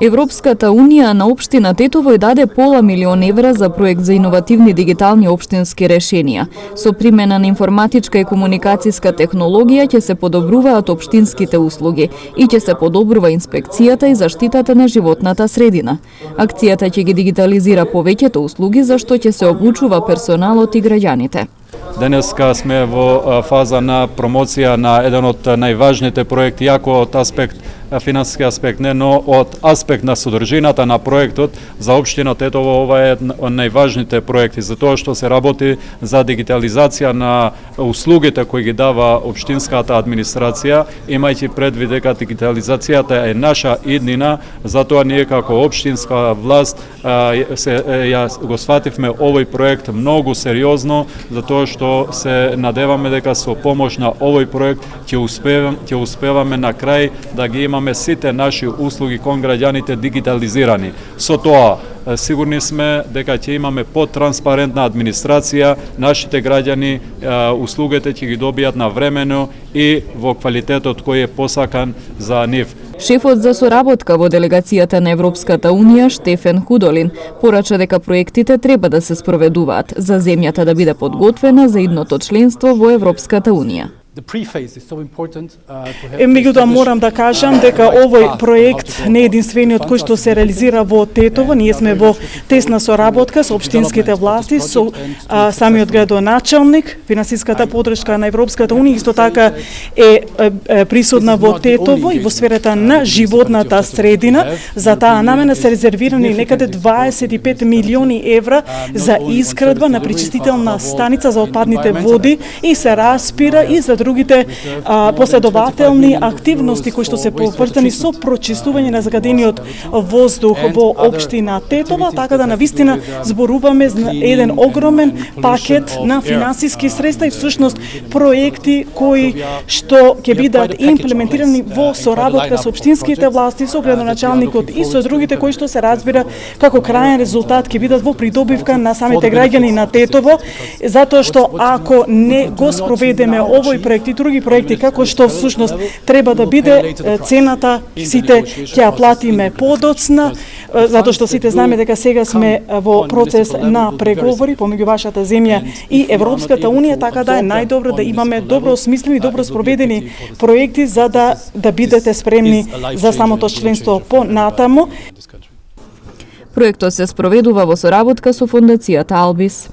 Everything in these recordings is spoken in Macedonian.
Европската унија на општина Тетово ја даде пола милион евра за проект за иновативни дигитални општински решенија. Со примена на информатичка и комуникацијска технологија ќе се подобруваат општинските услуги и ќе се подобрува инспекцијата и заштитата на животната средина. Акцијата ќе ги дигитализира повеќето услуги за што ќе се обучува персоналот и граѓаните. Денеска сме во фаза на промоција на еден од најважните проекти, јако од аспект финансиски аспект, не, но од аспект на содржината на проектот за општина Тетово. Ова е од најважните проекти, затоа што се работи за дигитализација на услугите кои ги дава општинската администрација, имајќи предвид дека дигитализацијата е наша иднина, затоа ние како општинска власт го свативме овој проект многу сериозно, затоа што се надеваме дека со помош на овој проект ќе успеваме на крај да ги имаме сите наши услуги кон граѓаните дигитализирани. Со тоа сигурни сме дека ќе имаме потранспарентна администрација, нашите граѓани услугите ќе ги добијат навремено и во квалитетот кој е посакан за нив. Шефот за соработка во делегацијата на Европската унија Штефен Худолин порача дека проектите треба да се спроведуваат за земјата да биде подготвена за идното членство во Европската унија. Меѓутоа морам да кажам дека овој проект не е единствениот кој што се реализира во Тетово. Ние сме во тесна соработка со општинските власти, со самиот градоначалник. Финансиската поддршка на Европската унија исто така е присутна во Тетово и во сферата на животната средина. За таа намена се резервирани некаде 25 милиони евра за изградба на пречистителна станица за отпадните води и се распира и за другите последователни активности кои што се поврзани со прочистување на загадениот воздух во општина Тетово, така да навистина зборуваме за еден огромен пакет на финансиски средства и всушност проекти кои што ќе бидат имплементирани во соработка со општинските власти, со градоначалникот и со другите кои што се разбира како крајен резултат ќе бидат во придобивка на самите граѓани на Тетово, затоа што ако не го спроведеме овој проект и други проекти како што всушност треба да биде, цената сите ќе ја платиме подоцна, затоа што сите знаеме дека сега сме во процес на преговори помеѓу вашата земја и Европската унија, така да е најдобро да имаме добро осмислени, добро спроведени проекти за да бидете спремни за самото членство понатаму. Проектот се спроведува во соработка со фондацијата Албис.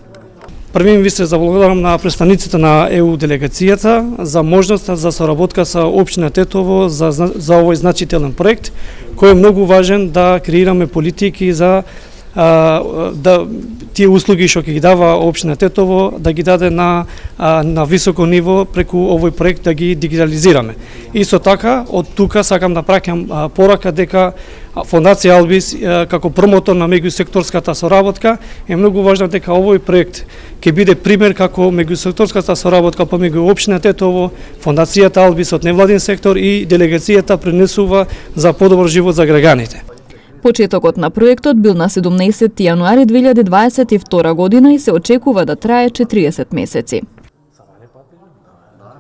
Првим ви се заблагодарам на представниците на ЕУ делегацијата за можноста за соработка со општина Тетово за овој значителен проект, кој е многу важен да креираме политики за да тие услуги што ќе ги дава општина Тетово да ги даде на високо ниво преку овој проект да ги дигитализираме. Исто така, од тука сакам да праќам порака дека Фондација Албис како промотор на меѓусекторската соработка е многу важна, дека овој проект ќе биде пример како меѓусекторската соработка помеѓу општина Тетово, Фондацијата Албис од невладин сектор и делегацијата пренесува за подобар живот за граѓаните. Почетокот на проектот бил на 17 јануари 2022 година и се очекува да трае 40 месеци.